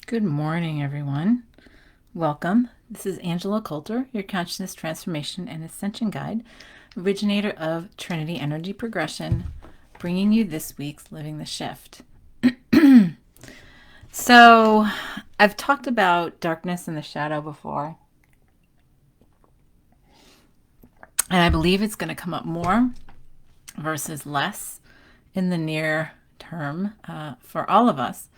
Good morning, everyone. Welcome. This is Angela Coulter, your consciousness transformation and ascension guide, originator of Trinity Energy Progression, bringing you this week's Living the Shift. So, I've talked about darkness and the shadow before, and I believe it's going to come up more versus less in the near term for all of us.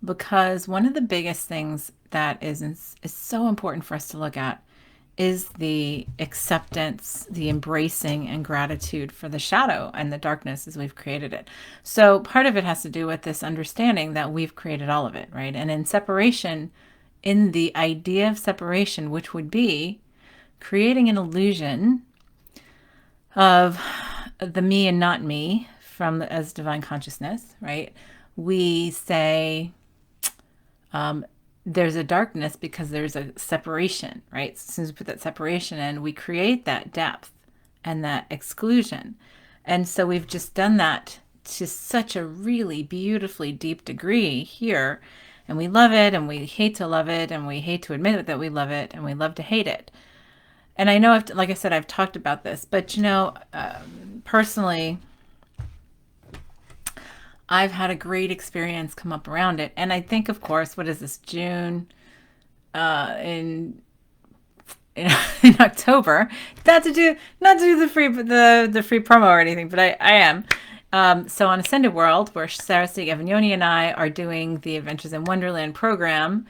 Because one of the biggest things that is so important for us to look at is the acceptance, the embracing, and gratitude for the shadow and the darkness as we've created it. So part of it has to do with this understanding that we've created all of it, right? And in separation, in the idea of separation, which would be creating an illusion of the me and not me as divine consciousness, right? We say, there's a darkness because there's a separation, right? As soon as we put that separation in, we create that depth and that exclusion. And so we've just done that to such a really beautifully deep degree here. And we love it and we hate to love it and we hate to admit that we love it and we love to hate it. And I know, like I said, I've talked about this, but personally, I've had a great experience come up around it. And I think, of course, what is this, June, in in October, not to do the free promo or anything, but I am. So on Ascended World, where Sarah Sieg-Avagnoni and I are doing the Adventures in Wonderland program,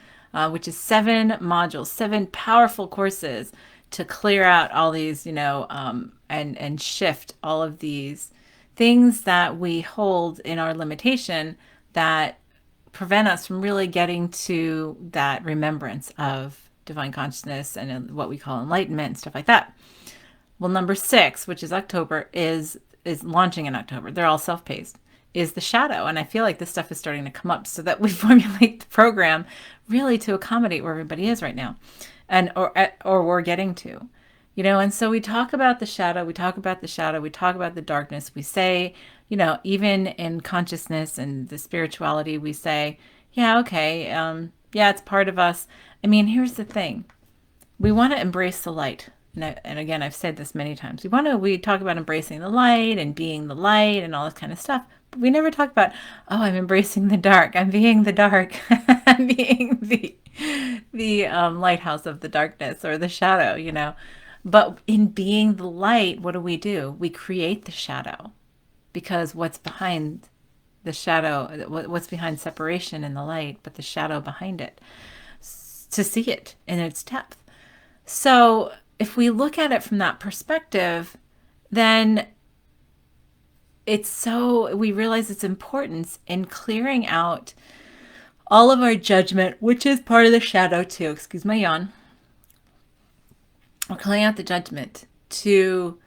which is 7 modules, 7 powerful courses to clear out all these, and shift all of these things that we hold in our limitation that prevent us from really getting to that remembrance of divine consciousness and what we call enlightenment and stuff like that. Well, number 6, which is October, is launching in October. They're all self-paced. Is the shadow, and I feel like this stuff is starting to come up so that we formulate the program really to accommodate where everybody is right now, and or we're getting to. And so we talk about the shadow, we talk about the darkness. We say, even in consciousness and the spirituality, we say, yeah, okay, yeah, it's part of us. I mean, here's the thing. We want to embrace the light. And again, I've said this many times. We talk about embracing the light and being the light and all this kind of stuff. But we never talk about, oh, I'm embracing the dark. I'm being the dark. I'm being the lighthouse of the darkness or the shadow, But in being the light, what do? We create the shadow, because what's behind the shadow, what's behind separation in the light, but the shadow behind it, to see it in its depth. So if we look at it from that perspective, then we realize its importance in clearing out all of our judgment, which is part of the shadow too. Excuse my yawn. We're clearing out the judgment to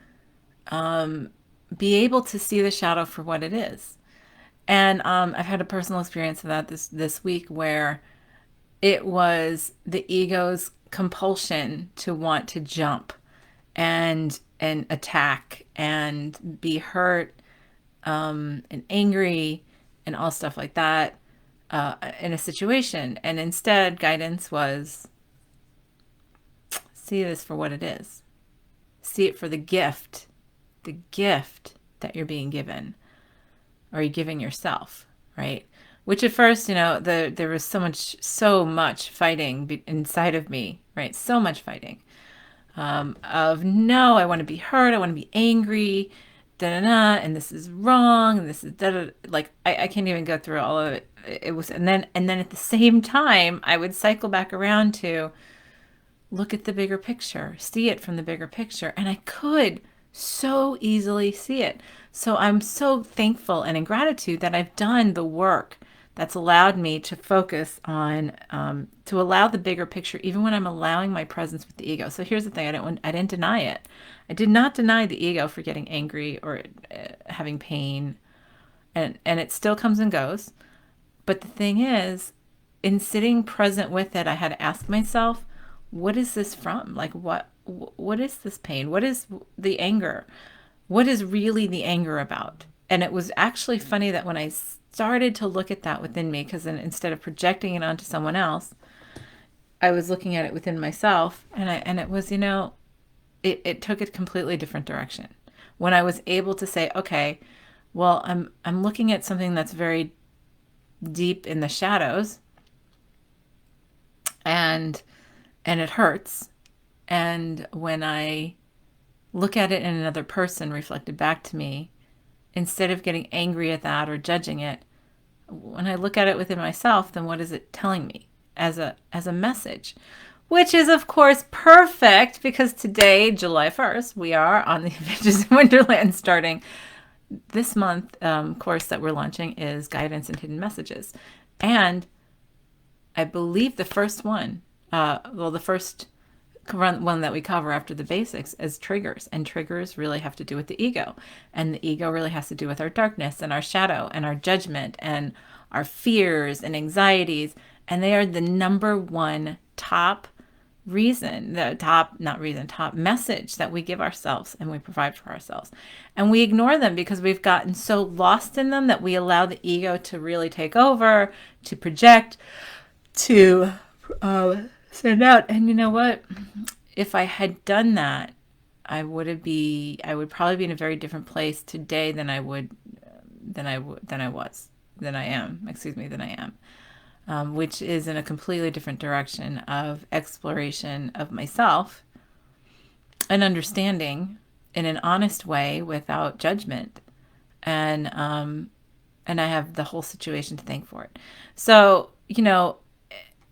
be able to see the shadow for what it is. And I've had a personal experience of that this week, where it was the ego's compulsion to want to jump and attack and be hurt and angry and all stuff like that in a situation. And instead, guidance was, see this for what it is. See it for the gift that you're being given, or you're giving yourself, right? Which at first, there was so much fighting inside of me, right? So much fighting of, no, I want to be hurt, I want to be angry, and this is wrong, and this is like I can't even go through all of it. It was, and then at the same time, I would cycle back around to look at the bigger picture, see it from the bigger picture. And I could so easily see it. So I'm so thankful and in gratitude that I've done the work that's allowed me to focus on, to allow the bigger picture, even when I'm allowing my presence with the ego. So here's the thing. I didn't deny it. I did not deny the ego for getting angry or having pain. And it still comes and goes. But the thing is, in sitting present with it, I had to ask myself, what is this from? Like, what is this pain? What is the anger? What is really the anger about? And it was actually funny that when I started to look at that within me, because then instead of projecting it onto someone else, I was looking at it within myself, and it was, it took a completely different direction. When I was able to say, okay, well, I'm looking at something that's very deep in the shadows, and it hurts. And when I look at it in another person reflected back to me, instead of getting angry at that or judging it, when I look at it within myself, then what is it telling me as a message? Which is, of course, perfect because today, July 1st, we are on the Adventures in Wonderland starting this month. Course that we're launching is Guidance and Hidden Messages. And I believe the first one, the first one that we cover after the basics is triggers. And triggers really have to do with the ego. And the ego really has to do with our darkness and our shadow and our judgment and our fears and anxieties. And they are the number one top top message that we give ourselves and we provide for ourselves. And we ignore them because we've gotten so lost in them that we allow the ego to really take over, to project, to send out. And you know what? If I had done that, I would probably be in a very different place today than I am, which is in a completely different direction of exploration of myself and understanding in an honest way without judgment. And I have the whole situation to thank for it. So,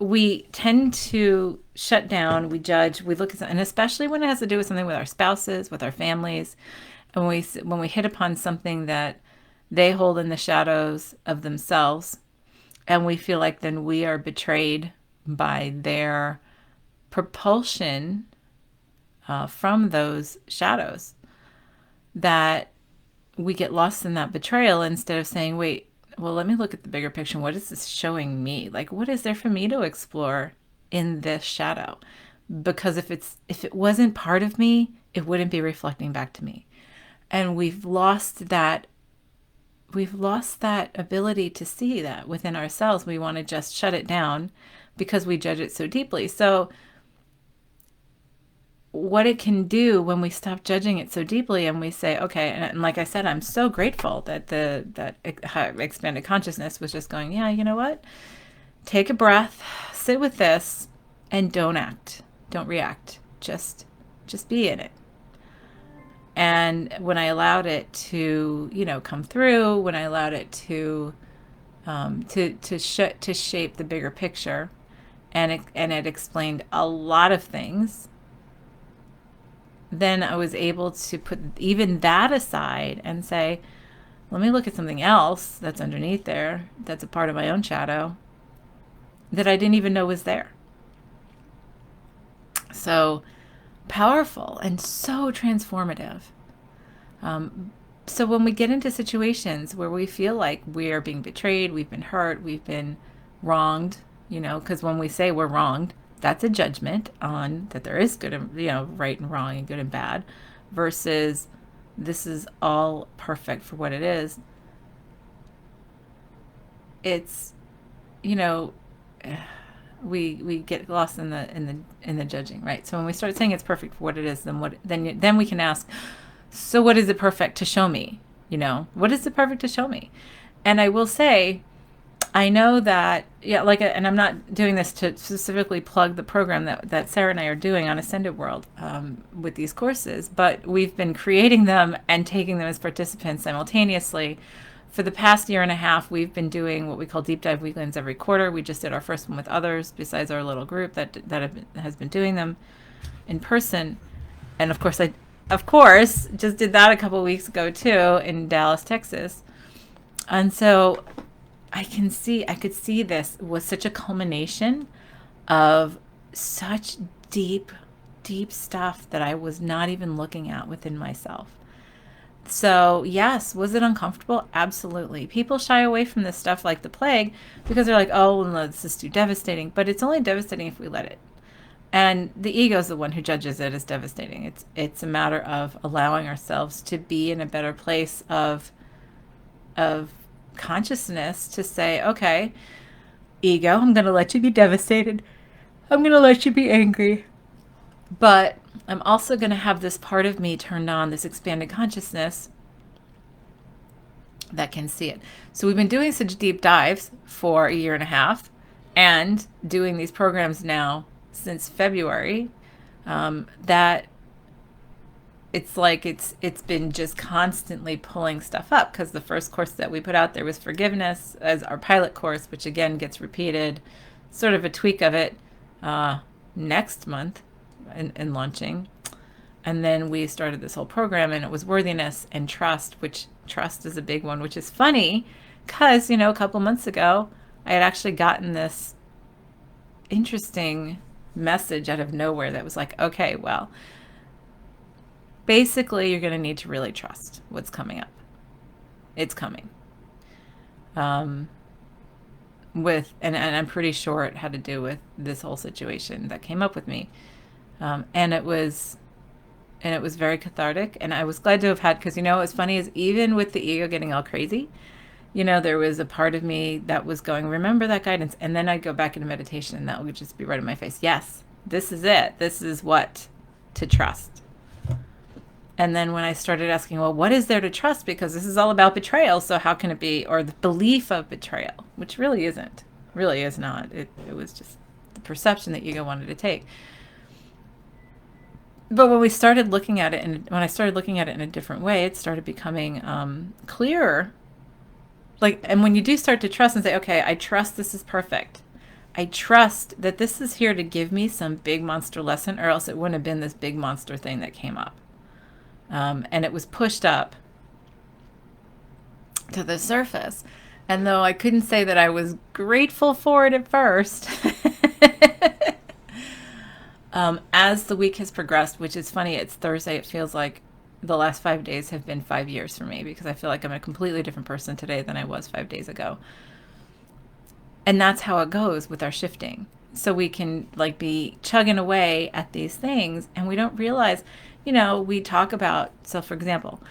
we tend to shut down, we judge, we look at, and especially when it has to do with something with our spouses, with our families, and when we hit upon something that they hold in the shadows of themselves, and we feel like then we are betrayed by their propulsion from those shadows, that we get lost in that betrayal instead of saying, wait, well, let me look at the bigger picture. What is this showing me? Like, what is there for me to explore in this shadow? Because if it wasn't part of me, it wouldn't be reflecting back to me. And we've lost that ability to see that within ourselves. We want to just shut it down because we judge it so deeply. So what it can do when we stop judging it so deeply and we say, okay, and like I said, I'm so grateful that that expanded consciousness was just going, yeah, you know what? Take a breath, sit with this, and don't act. Don't react. Just be in it. And when I allowed it to, come through, when I allowed it to shape the bigger picture, and it explained a lot of things, then I was able to put even that aside and say, let me look at something else that's underneath there, that's a part of my own shadow that I didn't even know was there. So powerful and so transformative. So when we get into situations where we feel like we are being betrayed, we've been hurt, we've been wronged, because when we say we're wronged, that's a judgment on that there is good and, right and wrong and good and bad, versus this is all perfect for what it is. It's, we get lost in the judging, right? So when we start saying it's perfect for what it is, then we can ask, so what is it perfect to show me? What is it perfect to show me? And I will say, I know that, and I'm not doing this to specifically plug the program that Sarah and I are doing on Ascended World with these courses, but we've been creating them and taking them as participants simultaneously. For the past year and a half, we've been doing what we call deep dive weekends every quarter. We just did our first one with others besides our little group that has been doing them in person. And of course, just did that a couple of weeks ago too in Dallas, Texas. And so I could see this was such a culmination of such deep, deep stuff that I was not even looking at within myself. So yes, was it uncomfortable? Absolutely. People shy away from this stuff like the plague because they're like, oh, no, this is too devastating. But it's only devastating if we let it. And the ego is the one who judges it as devastating. It's a matter of allowing ourselves to be in a better place of of consciousness to say, okay, ego, I'm going to let you be devastated. I'm going to let you be angry. But I'm also going to have this part of me turned on, this expanded consciousness that can see it. So we've been doing such deep dives for a year and a half and doing these programs now since February, that it's like it's been just constantly pulling stuff up, because the first course that we put out there was forgiveness as our pilot course, which again gets repeated, sort of a tweak of it, next month in launching. And then we started this whole program, and it was worthiness and trust, which trust is a big one, which is funny because, a couple months ago, I had actually gotten this interesting message out of nowhere that was like, okay, well, basically you're going to need to really trust what's coming up. It's coming. And I'm pretty sure it had to do with this whole situation that came up with me. And it was very cathartic, and I was glad to have had, because what's funny is, even with the ego getting all crazy, there was a part of me that was going, remember that guidance, and then I'd go back into meditation and that would just be right in my face. Yes, this is it. This is what to trust. And then when I started asking, well, what is there to trust? Because this is all about betrayal, so how can it be, or the belief of betrayal, which really isn't, really is not. It was just the perception that ego wanted to take. But when we started looking at it, and when I started looking at it in a different way, it started becoming clearer. And when you do start to trust and say, okay, I trust this is perfect. I trust that this is here to give me some big monster lesson, or else it wouldn't have been this big monster thing that came up. And it was pushed up to the surface. And though I couldn't say that I was grateful for it at first, as the week has progressed, which is funny, it's Thursday, it feels like the last 5 days have been 5 years for me, because I feel like I'm a completely different person today than I was 5 days ago. And that's how it goes with our shifting. So we can be chugging away at these things, and we don't realize, we talk about, so for example,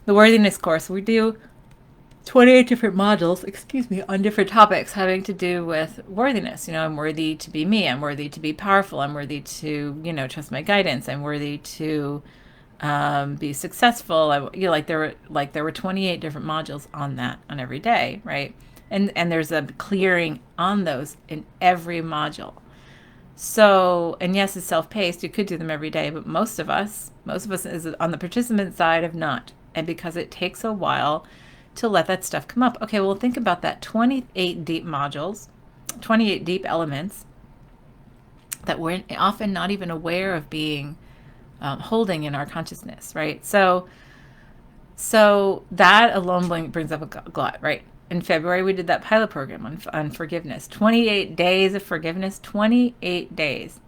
the worthiness course, we do 28 different modules, on different topics having to do with worthiness. I'm worthy to be me. I'm worthy to be powerful. I'm worthy to, trust my guidance. I'm worthy to be successful. There were 28 different modules on that, on every day, right? And there's a clearing on those in every module. So, and yes, it's self-paced. You could do them every day, but most of us is on the participant side of not. And because it takes a while to let that stuff come up. Okay, well, think about that. 28 deep modules, 28 deep elements that we're often not even aware of being holding in our consciousness, right? So that alone brings up a glut, right? In February, we did that pilot program on forgiveness. 28 days of forgiveness, 28 days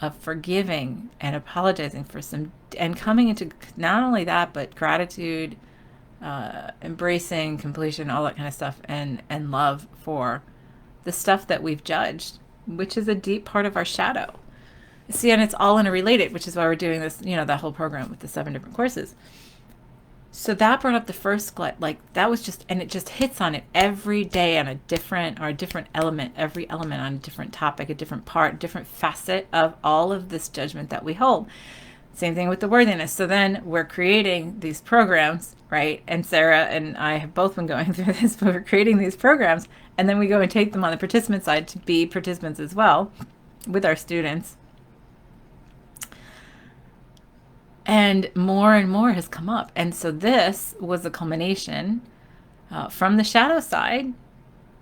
of forgiving and apologizing for and coming into not only that, but gratitude, embracing completion, all that kind of stuff, and love for the stuff that we've judged, which is a deep part of our shadow. See, and it's all interrelated, which is why we're doing this, that whole program with the 7 different courses. So that brought up the first glut, that was just, and it just hits on it every day on a different element, every element on a different topic, a different part, different facet of all of this judgment that we hold. Same thing with the worthiness. So then we're creating these programs, right? And Sarah and I have both been going through this, but we're creating these programs, and then we go and take them on the participant side to be participants as well with our students. And more has come up. And so this was a culmination from the shadow side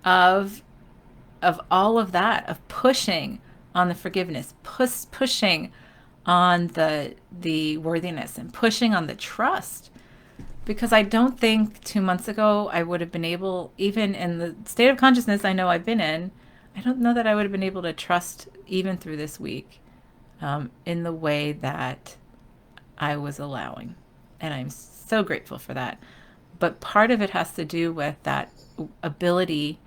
of all of that, of pushing on the forgiveness, pushing on the worthiness, and pushing on the trust. Because I don't think 2 months ago I would have been able, even in the state of consciousness I know I've been in, I don't know that I would have been able to trust even through this week in the way that I was allowing. And I'm so grateful for that. But part of it has to do with that ability.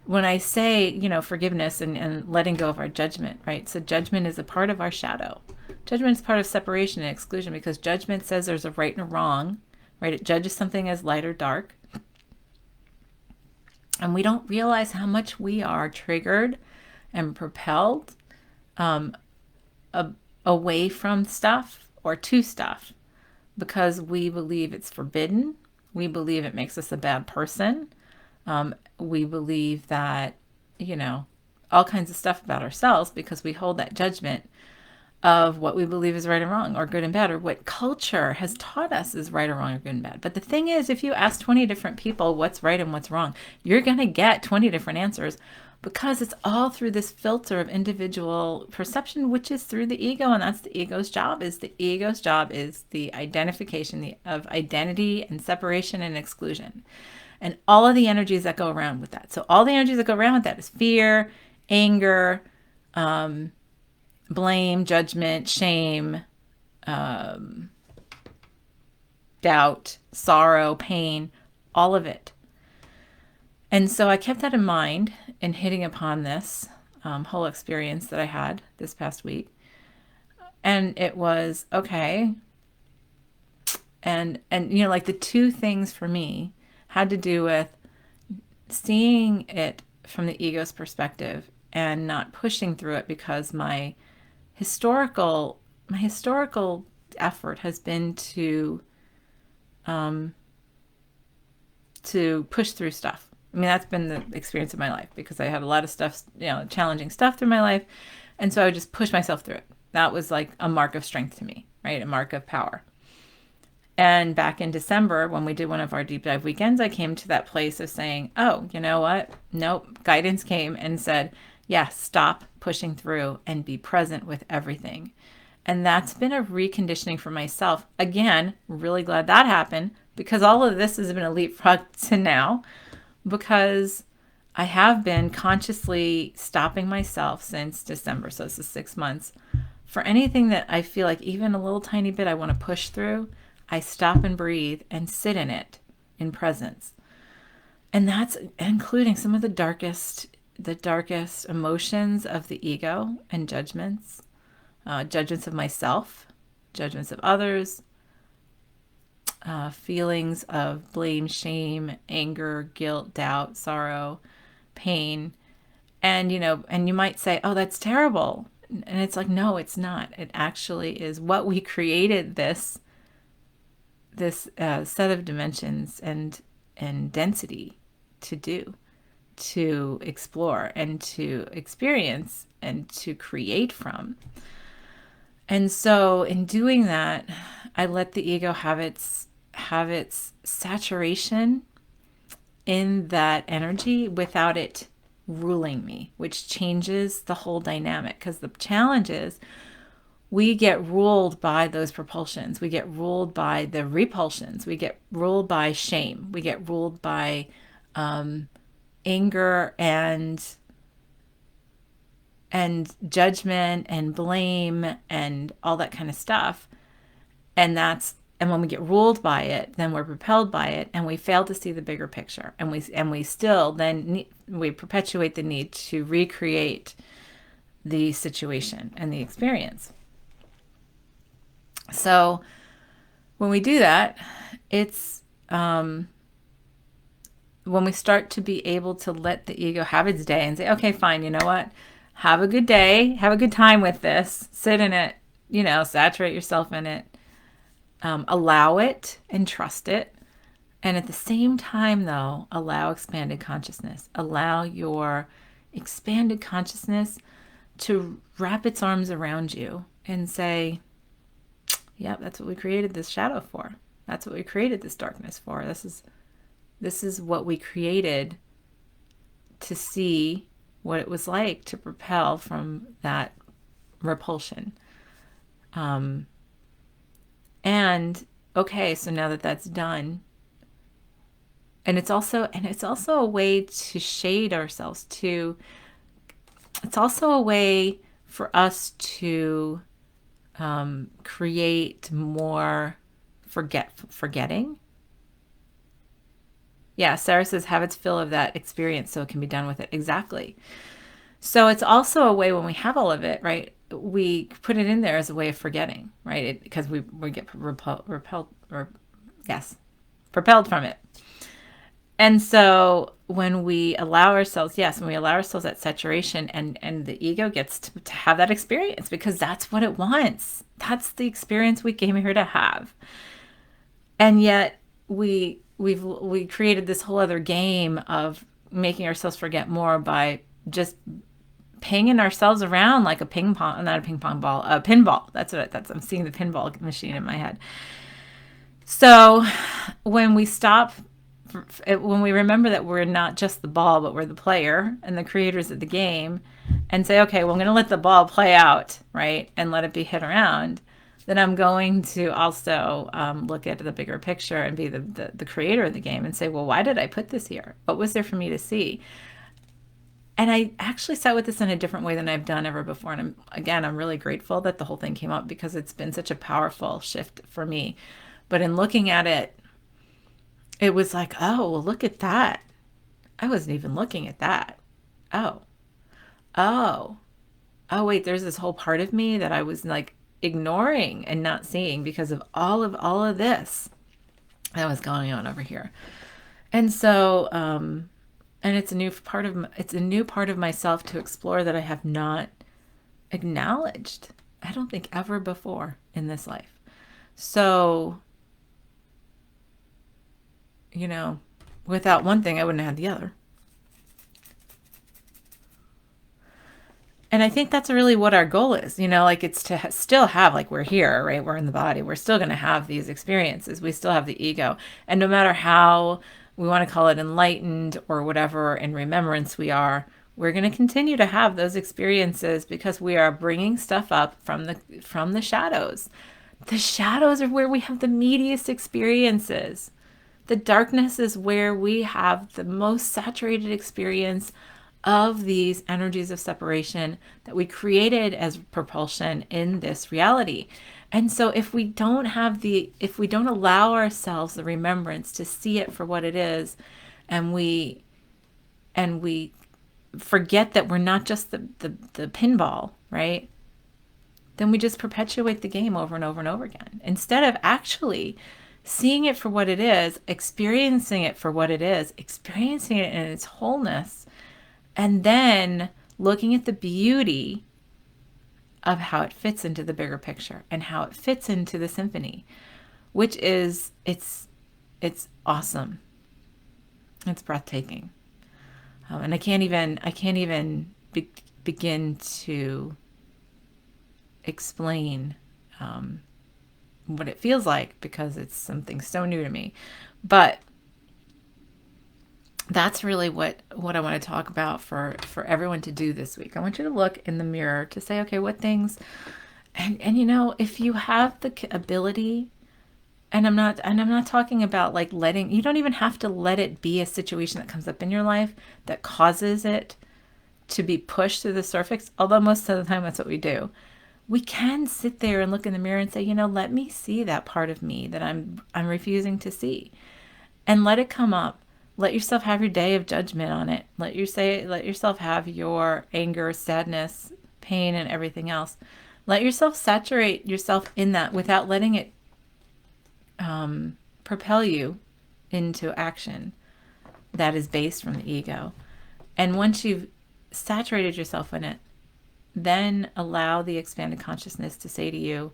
When I say, forgiveness and letting go of our judgment, right? So judgment is a part of our shadow. Judgment is part of separation and exclusion, because judgment says there's a right and a wrong, right? It judges something as light or dark. And we don't realize how much we are triggered and propelled um, a, away from stuff or to stuff because we believe it's forbidden. We believe it makes us a bad person. We believe that, you know, all kinds of stuff about ourselves because we hold that judgment of what we believe is right and wrong or good and bad or what culture has taught us is right or wrong or good and bad. But the thing is, if you ask 20 different people what's right and what's wrong, you're going to get 20 different answers because it's all through this filter of individual perception, which is through the ego. And that's the ego's job. Is the ego's job is the identification of identity and separation and exclusion and all of the energies that go around with that. So all the energies that go around with that is fear, anger, blame, judgment, shame, doubt, sorrow, pain, all of it. And so I kept that in mind in hitting upon this whole experience that I had this past week. And it was okay. And you know, like the two things for me had to do with seeing it from the ego's perspective and not pushing through it because my historical effort has been to push through stuff. I mean, that's been the experience of my life because I had a lot of stuff, you know, challenging stuff through my life. And so I would just push myself through it. That was like a mark of strength to me, right? A mark of power. And back in December, when we did one of our deep dive weekends, I came to that place of saying, oh, you know what? Nope. Guidance came and said, yeah, stop pushing through and be present with everything. And that's been a reconditioning for myself. Again, really glad that happened because all of this has been a leapfrog to now because I have been consciously stopping myself since December. So this is 6 months. For anything that I feel like even a little tiny bit I want to push through, I stop and breathe and sit in it in presence. And that's including some of the darkest emotions of the ego and judgments, judgments of myself, judgments of others, feelings of blame, shame, anger, guilt, doubt, sorrow, pain. And, you know, and you might say, oh, that's terrible. And it's like, no, it's not. It actually is what we created this set of dimensions and density to do, to explore and to experience and to create from. And so in doing that, I let the ego have its saturation in that energy without it ruling me, which changes the whole dynamic because the challenge is we get ruled by those propulsions. We get ruled by the repulsions. We get ruled by shame. We get ruled by anger and judgment and blame and all that kind of stuff. And when we get ruled by it, then we're propelled by it, and we fail to see the bigger picture. And we still then we perpetuate the need to recreate the situation and the experience. So when we do that, it's when we start to be able to let the ego have its day and say, okay, fine, you know what? Have a good day. Have a good time with this. Sit in it, you know, saturate yourself in it. Allow it and trust it. And at the same time, though, allow expanded consciousness. Allow your expanded consciousness to wrap its arms around you and say, yep, that's what we created this shadow for. That's what we created this darkness for. This is what we created to see what it was like to propel from that repulsion. And okay, so now that that's done, and it's also a way to shade ourselves too. It's also a way for us to create more forgetting. Yeah, Sarah says, have its fill of that experience so it can be done with it. Exactly. So it's also a way when we have all of it, right? We put it in there as a way of forgetting, right? Because we get propelled from it. And so when we allow ourselves, yes, when we allow ourselves that saturation, and the ego gets to have that experience because that's what it wants. That's the experience we came here to have. And yet we created this whole other game of making ourselves forget more by just pinging ourselves around like a ping pong, not a ping pong ball, a pinball. I'm seeing the pinball machine in my head. So when we stop, when we remember that we're not just the ball, but we're the player and the creators of the game, and say, okay, well, I'm going to let the ball play out, right, and let it be hit around, then I'm going to also look at the bigger picture and be the creator of the game and say, well, why did I put this here? What was there for me to see? And I actually sat with this in a different way than I've done ever before. And I'm really grateful that the whole thing came up because it's been such a powerful shift for me. But in looking at it, it was like, oh, well, look at that. I wasn't even looking at that. Oh, oh, oh, wait, there's this whole part of me that I was like ignoring and not seeing because of all of this that was going on over here. And so, and it's a new part of myself to explore that I have not acknowledged, I don't think ever before in this life. So, without one thing, I wouldn't have had the other. And I think that's really what our goal is, like it's to still have, like we're here, right? We're in the body. We're still going to have these experiences. We still have the ego. And no matter how we want to call it enlightened or whatever in remembrance we are, we're going to continue to have those experiences because we are bringing stuff up from the shadows. The shadows are where we have the meatiest experiences. The darkness is where we have the most saturated experience of these energies of separation that we created as propulsion in this reality. And so if we don't allow ourselves the remembrance to see it for what it is, and we forget that we're not just the pinball, right? Then we just perpetuate the game over and over and over again. Instead of actually seeing it for what it is, experiencing it for what it is, experiencing it in its wholeness, and then looking at the beauty of how it fits into the bigger picture and how it fits into the symphony, which is, it's awesome. It's breathtaking. And I can't even begin to explain what it feels like because it's something so new to me. But that's really what I want to talk about for everyone to do this week. I want you to look in the mirror to say, okay, what things, and if you have the ability, and I'm not talking about like you don't even have to let it be a situation that comes up in your life that causes it to be pushed to the surface, although most of the time that's what we do. We can sit there and look in the mirror and say, let me see that part of me that I'm refusing to see, and let it come up. Let yourself have your day of judgment on it. Let yourself have your anger, sadness, pain, and everything else. Let yourself saturate yourself in that without letting it propel you into action that is based from the ego. And once you've saturated yourself in it, then allow the expanded consciousness to say to you,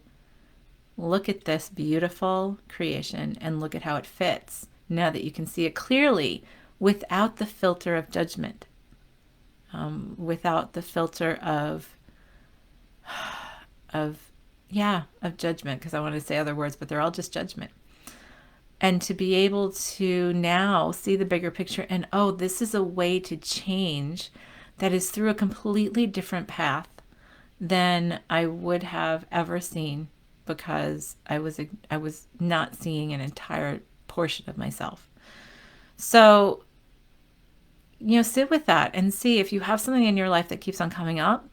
look at this beautiful creation and look at how it fits. Now that you can see it clearly without the filter of judgment, without the filter of judgment, because I want to say other words, but they're all just judgment. And to be able to now see the bigger picture and, oh, this is a way to change that is through a completely different path than I would have ever seen because I was not seeing an entire portion of myself. So, sit with that and see if you have something in your life that keeps on coming up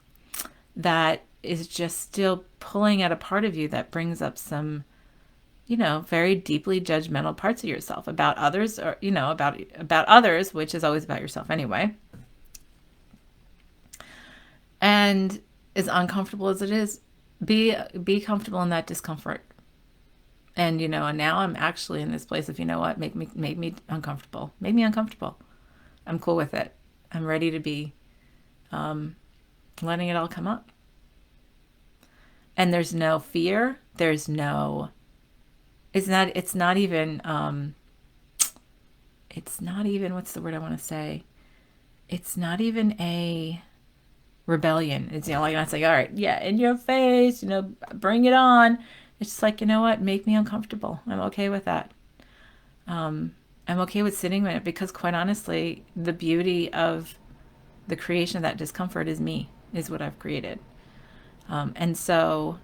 that is just still pulling at a part of you that brings up some, very deeply judgmental parts of yourself about others, or, about others, which is always about yourself anyway. And as uncomfortable as it is, be comfortable in that discomfort. And, and now I'm actually in this place of, make me uncomfortable. Make me uncomfortable. I'm cool with it. I'm ready to be letting it all come up. And there's no fear. There's no, it's not even, what's the word I want to say? It's not even a rebellion. It's, like not saying, all right, yeah, in your face, bring it on. It's just like, you know what? Make me uncomfortable. I'm okay with that. I'm okay with sitting with it because, quite honestly, the beauty of the creation of that discomfort is me, is what I've created. And so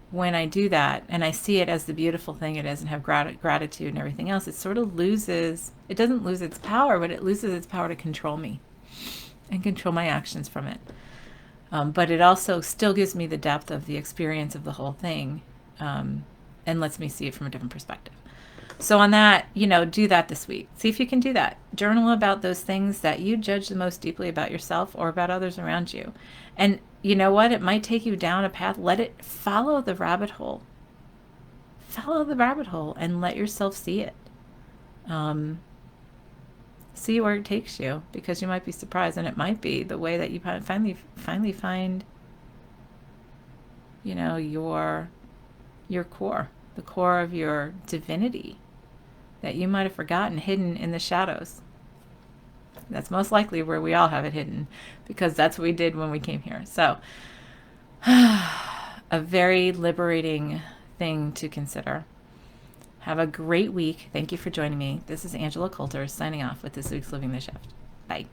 when I do that and I see it as the beautiful thing it is and have gratitude and everything else, it sort of it doesn't lose its power, but it loses its power to control me and control my actions from it. But it also still gives me the depth of the experience of the whole thing, and lets me see it from a different perspective. So on that, do that this week. See if you can do that. Journal about those things that you judge the most deeply about yourself or about others around you. And you know what? It might take you down a path. Let it follow the rabbit hole. Follow the rabbit hole and let yourself see it. See where it takes you, because you might be surprised, and it might be the way that you finally find, your core, the core of your divinity that you might have forgotten hidden in the shadows. That's most likely where we all have it hidden, because that's what we did when we came here. So a very liberating thing to consider. Have a great week. Thank you for joining me. This is Angela Coulter signing off with this week's Living the Shift. Bye.